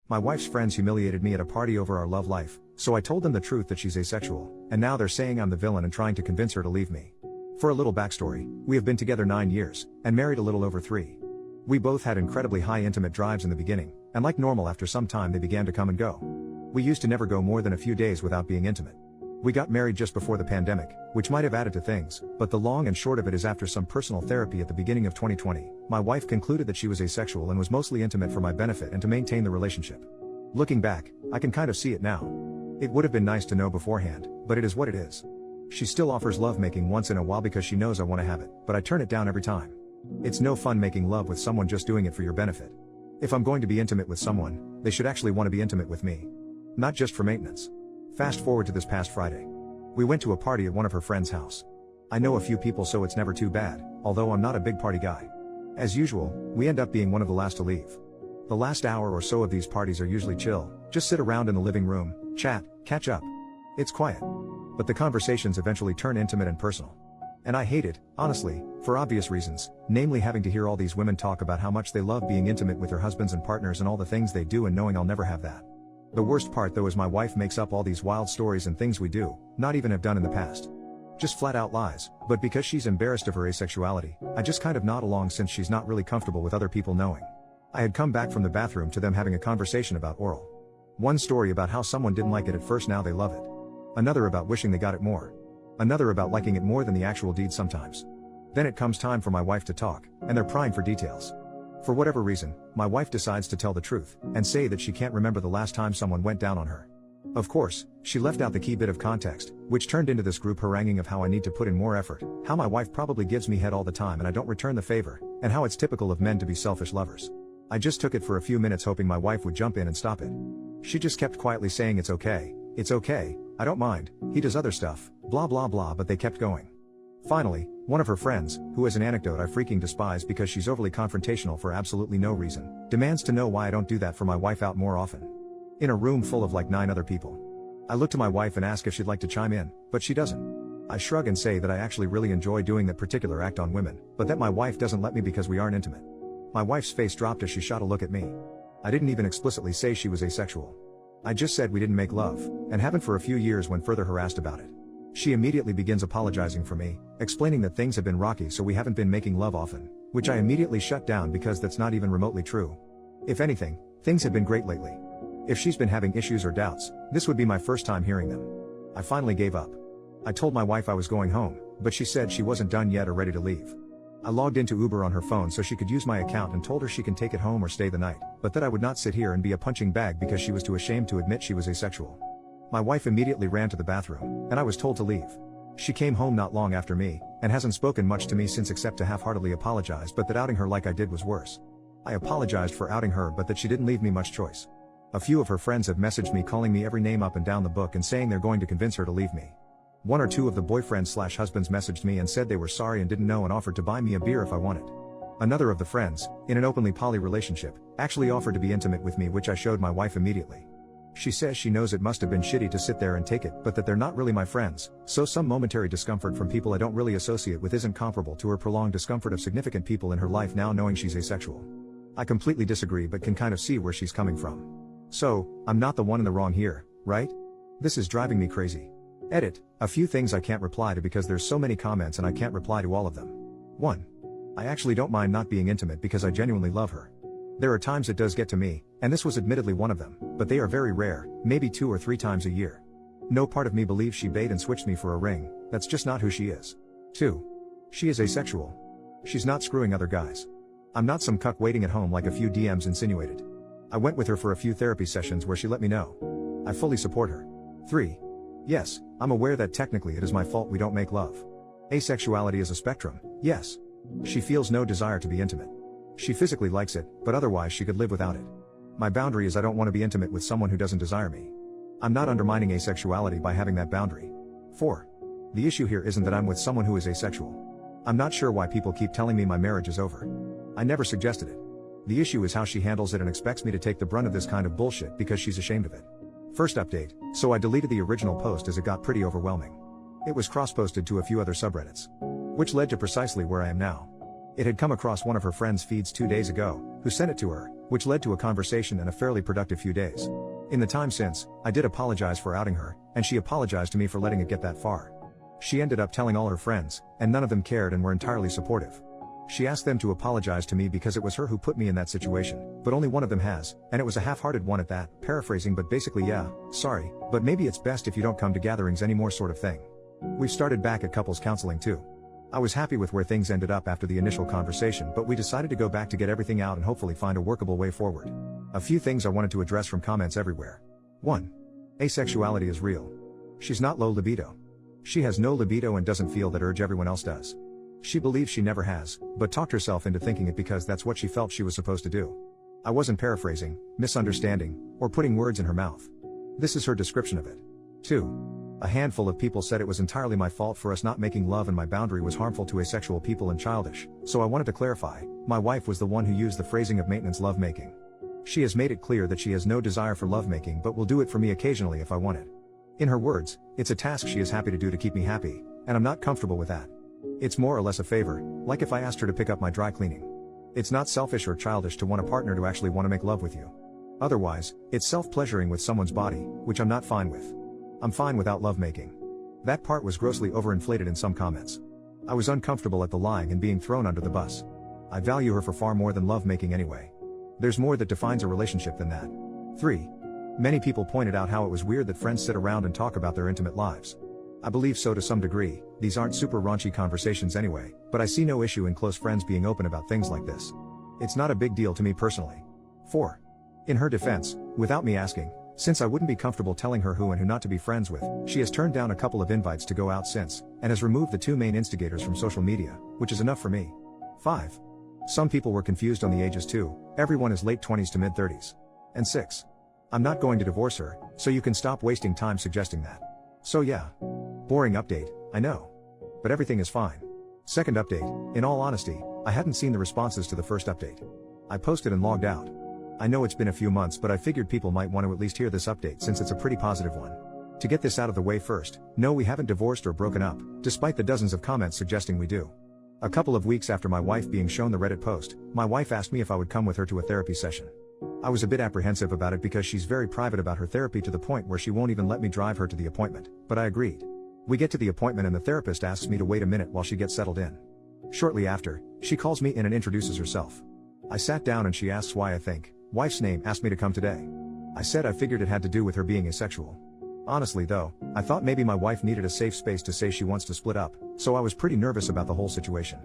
My wife's friends humiliated me at a party over our love life, so I told them the truth that she's asexual, and now they're saying I'm the villain and trying to convince her to leave me. For a little backstory, we have been together 9 years, and married a little over 3. We both had incredibly high intimate drives in the beginning, and like normal after some time they began to come and go. We used to never go more than a few days without being intimate. We got married just before the pandemic, which might have added to things, but the long and short of it is after some personal therapy at the beginning of 2020, my wife concluded that she was asexual and was mostly intimate for my benefit and to maintain the relationship. Looking back, I can kind of see it now. It would have been nice to know beforehand, but it is what it is. She still offers lovemaking once in a while because she knows I want to have it, but I turn it down every time. It's no fun making love with someone just doing it for your benefit. If I'm going to be intimate with someone, they should actually want to be intimate with me. Not just for maintenance. Fast forward to this past Friday. We went to a party at one of her friend's house. I know a few people so it's never too bad, although I'm not a big party guy. As usual, we end up being one of the last to leave. The last hour or so of these parties are usually chill, just sit around in the living room, chat, catch up. It's quiet. But the conversations eventually turn intimate and personal. And I hate it, honestly, for obvious reasons, namely having to hear all these women talk about how much they love being intimate with their husbands and partners and all the things they do and knowing I'll never have that. The worst part though is my wife makes up all these wild stories and things we do, not even have done in the past. Just flat out lies, but because she's embarrassed of her asexuality, I just kind of nod along since she's not really comfortable with other people knowing. I had come back from the bathroom to them having a conversation about oral. One story about how someone didn't like it at first, now they love it. Another about wishing they got it more. Another about liking it more than the actual deed sometimes. Then it comes time for my wife to talk, and they're prying for details. For whatever reason, my wife decides to tell the truth, and say that she can't remember the last time someone went down on her. Of course, she left out the key bit of context, which turned into this group haranguing of how I need to put in more effort, how my wife probably gives me head all the time and I don't return the favor, and how it's typical of men to be selfish lovers. I just took it for a few minutes hoping my wife would jump in and stop it. She just kept quietly saying it's okay, I don't mind, he does other stuff, blah blah blah, but they kept going. Finally, one of her friends, who has an anecdote I freaking despise because she's overly confrontational for absolutely no reason, demands to know why I don't do that for my wife out more often. In a room full of like 9 other people. I look to my wife and ask if she'd like to chime in, but she doesn't. I shrug and say that I actually really enjoy doing that particular act on women, but that my wife doesn't let me because we aren't intimate. My wife's face dropped as she shot a look at me. I didn't even explicitly say she was asexual. I just said we didn't make love, and haven't for a few years when further harassed about it. She immediately begins apologizing for me, explaining that things have been rocky so we haven't been making love often, which I immediately shut down because that's not even remotely true. If anything, things have been great lately. If she's been having issues or doubts, this would be my first time hearing them. I finally gave up. I told my wife I was going home, but she said she wasn't done yet or ready to leave. I logged into Uber on her phone so she could use my account and told her she can take it home or stay the night, but that I would not sit here and be a punching bag because she was too ashamed to admit she was asexual. My wife immediately ran to the bathroom, and I was told to leave. She came home not long after me, and hasn't spoken much to me since except to half-heartedly apologize, but that outing her like I did was worse. I apologized for outing her but that she didn't leave me much choice. A few of her friends have messaged me calling me every name up and down the book and saying they're going to convince her to leave me. 1 or 2 of the boyfriends/husbands messaged me and said they were sorry and didn't know and offered to buy me a beer if I wanted. Another of the friends, in an openly poly relationship, actually offered to be intimate with me, which I showed my wife immediately. She says she knows it must have been shitty to sit there and take it, but that they're not really my friends, so some momentary discomfort from people I don't really associate with isn't comparable to her prolonged discomfort of significant people in her life now knowing she's asexual. I completely disagree but can kind of see where she's coming from. So, I'm not the one in the wrong here, right? This is driving me crazy. Edit, a few things I can't reply to because there's so many comments and I can't reply to all of them. 1. I actually don't mind not being intimate because I genuinely love her. There are times it does get to me, and this was admittedly one of them, but they are very rare, maybe 2 or 3 times a year. No part of me believes she bait and switched me for a ring, that's just not who she is. 2. She is asexual. She's not screwing other guys. I'm not some cuck waiting at home like a few DMs insinuated. I went with her for a few therapy sessions where she let me know. I fully support her. 3. Yes, I'm aware that technically it is my fault we don't make love. Asexuality is a spectrum, yes. She feels no desire to be intimate. She physically likes it, but otherwise she could live without it. My boundary is I don't want to be intimate with someone who doesn't desire me. I'm not undermining asexuality by having that boundary. 4. The issue here isn't that I'm with someone who is asexual. I'm not sure why people keep telling me my marriage is over. I never suggested it. The issue is how she handles it and expects me to take the brunt of this kind of bullshit because she's ashamed of it. First update, so I deleted the original post as it got pretty overwhelming. It was cross-posted to a few other subreddits. Which led to precisely where I am now. It had come across one of her friend's feeds 2 days ago, who sent it to her, which led to a conversation and a fairly productive few days. In the time since, I did apologize for outing her, and she apologized to me for letting it get that far. She ended up telling all her friends, and none of them cared and were entirely supportive. She asked them to apologize to me because it was her who put me in that situation, but only one of them has, and it was a half-hearted one at that, paraphrasing, but basically, yeah, sorry, but maybe it's best if you don't come to gatherings anymore sort of thing. We've started back at couples counseling too. I was happy with where things ended up after the initial conversation, but we decided to go back to get everything out and hopefully find a workable way forward. A few things I wanted to address from comments everywhere. 1. Asexuality is real. She's not low libido. She has no libido and doesn't feel that urge everyone else does. She believes she never has, but talked herself into thinking it because that's what she felt she was supposed to do. I wasn't paraphrasing, misunderstanding, or putting words in her mouth. This is her description of it. 2. A handful of people said it was entirely my fault for us not making love and my boundary was harmful to asexual people and childish, so I wanted to clarify, my wife was the one who used the phrasing of maintenance lovemaking. She has made it clear that she has no desire for lovemaking but will do it for me occasionally if I want it. In her words, it's a task she is happy to do to keep me happy, and I'm not comfortable with that. It's more or less a favor, like if I asked her to pick up my dry cleaning. It's not selfish or childish to want a partner to actually want to make love with you. Otherwise, it's self-pleasuring with someone's body, which I'm not fine with. I'm fine without lovemaking. That part was grossly overinflated in some comments. I was uncomfortable at the lying and being thrown under the bus. I value her for far more than lovemaking anyway. There's more that defines a relationship than that. 3. Many people pointed out how it was weird that friends sit around and talk about their intimate lives. I believe so to some degree, these aren't super raunchy conversations anyway, but I see no issue in close friends being open about things like this. It's not a big deal to me personally. 4. In her defense, without me asking, since I wouldn't be comfortable telling her who and who not to be friends with, she has turned down a couple of invites to go out since, and has removed the 2 main instigators from social media, which is enough for me. 5. Some people were confused on the ages too, everyone is late 20s to mid 30s. And 6. I'm not going to divorce her, so you can stop wasting time suggesting that. So yeah. Boring update, I know. But everything is fine. Second update, in all honesty, I hadn't seen the responses to the first update. I posted and logged out. I know it's been a few months, but I figured people might want to at least hear this update since it's a pretty positive one. To get this out of the way first, no, we haven't divorced or broken up, despite the dozens of comments suggesting we do. A couple of weeks after my wife being shown the Reddit post, my wife asked me if I would come with her to a therapy session. I was a bit apprehensive about it because she's very private about her therapy to the point where she won't even let me drive her to the appointment, but I agreed. We get to the appointment and the therapist asks me to wait a minute while she gets settled in. Shortly after, she calls me in and introduces herself. I sat down and she asks why I think, wife's name, asked me to come today. I said I figured it had to do with her being asexual. Honestly though, I thought maybe my wife needed a safe space to say she wants to split up, so I was pretty nervous about the whole situation.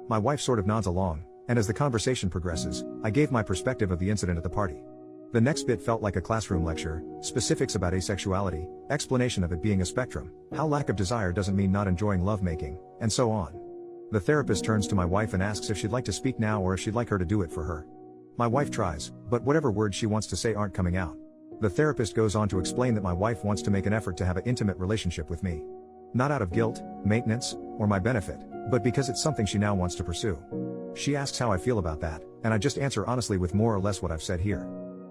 My wife sort of nods along, and as the conversation progresses, I gave my perspective of the incident at the party. The next bit felt like a classroom lecture, specifics about asexuality, explanation of it being a spectrum, how lack of desire doesn't mean not enjoying lovemaking, and so on. The therapist turns to my wife and asks if she'd like to speak now or if she'd like her to do it for her. My wife tries, but whatever words she wants to say aren't coming out. The therapist goes on to explain that my wife wants to make an effort to have an intimate relationship with me. Not out of guilt, maintenance, or my benefit, but because it's something she now wants to pursue. She asks how I feel about that, and I just answer honestly with more or less what I've said here.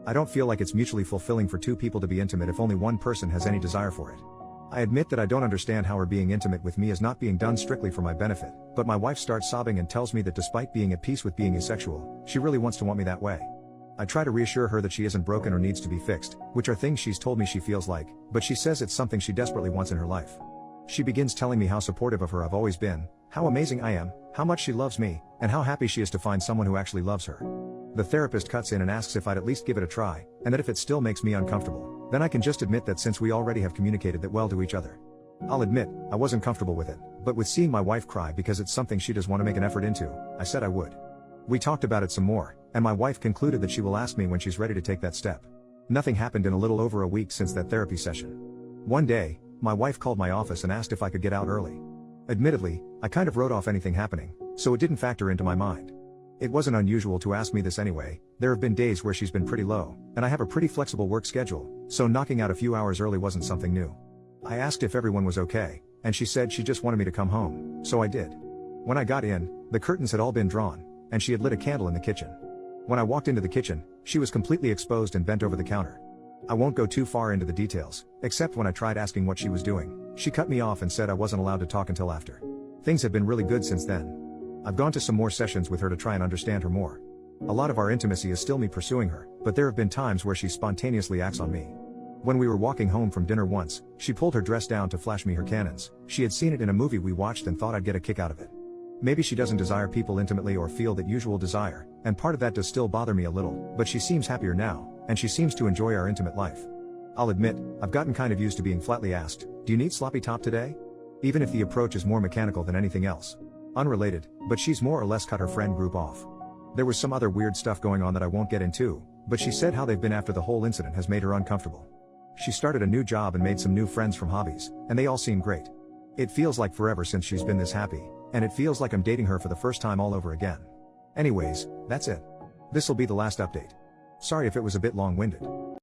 I don't feel like it's mutually fulfilling for 2 people to be intimate if only one person has any desire for it. I admit that I don't understand how her being intimate with me is not being done strictly for my benefit, but my wife starts sobbing and tells me that despite being at peace with being asexual, she really wants to want me that way. I try to reassure her that she isn't broken or needs to be fixed, which are things she's told me she feels like, but she says it's something she desperately wants in her life. She begins telling me how supportive of her I've always been, how amazing I am, how much she loves me, and how happy she is to find someone who actually loves her. The therapist cuts in and asks if I'd at least give it a try, and that if it still makes me uncomfortable, then I can just admit that since we already have communicated that well to each other. I'll admit, I wasn't comfortable with it, but with seeing my wife cry because it's something she does want to make an effort into, I said I would. We talked about it some more, and my wife concluded that she will ask me when she's ready to take that step. Nothing happened in a little over a week since that therapy session. One day, my wife called my office and asked if I could get out early. Admittedly, I kind of wrote off anything happening, so it didn't factor into my mind. It wasn't unusual to ask me this anyway. There have been days where she's been pretty low, and I have a pretty flexible work schedule, so knocking out a few hours early wasn't something new. I asked if everyone was okay, and she said she just wanted me to come home, so I did. When I got in, the curtains had all been drawn, and she had lit a candle in the kitchen. When I walked into the kitchen, she was completely exposed and bent over the counter. I won't go too far into the details, except when I tried asking what she was doing, she cut me off and said I wasn't allowed to talk until after. Things have been really good since then. I've gone to some more sessions with her to try and understand her more. A lot of our intimacy is still me pursuing her, but there have been times where she spontaneously acts on me. When we were walking home from dinner once, she pulled her dress down to flash me her cannons. She had seen it in a movie we watched and thought I'd get a kick out of it. Maybe she doesn't desire people intimately or feel that usual desire, and part of that does still bother me a little, but she seems happier now, and she seems to enjoy our intimate life. I'll admit, I've gotten kind of used to being flatly asked, "Do you need sloppy top today?" Even if the approach is more mechanical than anything else. Unrelated, but she's more or less cut her friend group off. There was some other weird stuff going on that I won't get into, but she said how they've been after the whole incident has made her uncomfortable. She started a new job and made some new friends from hobbies, and they all seem great. It feels like forever since she's been this happy, and it feels like I'm dating her for the first time all over again. Anyways, that's it. This'll be the last update. Sorry if it was a bit long-winded.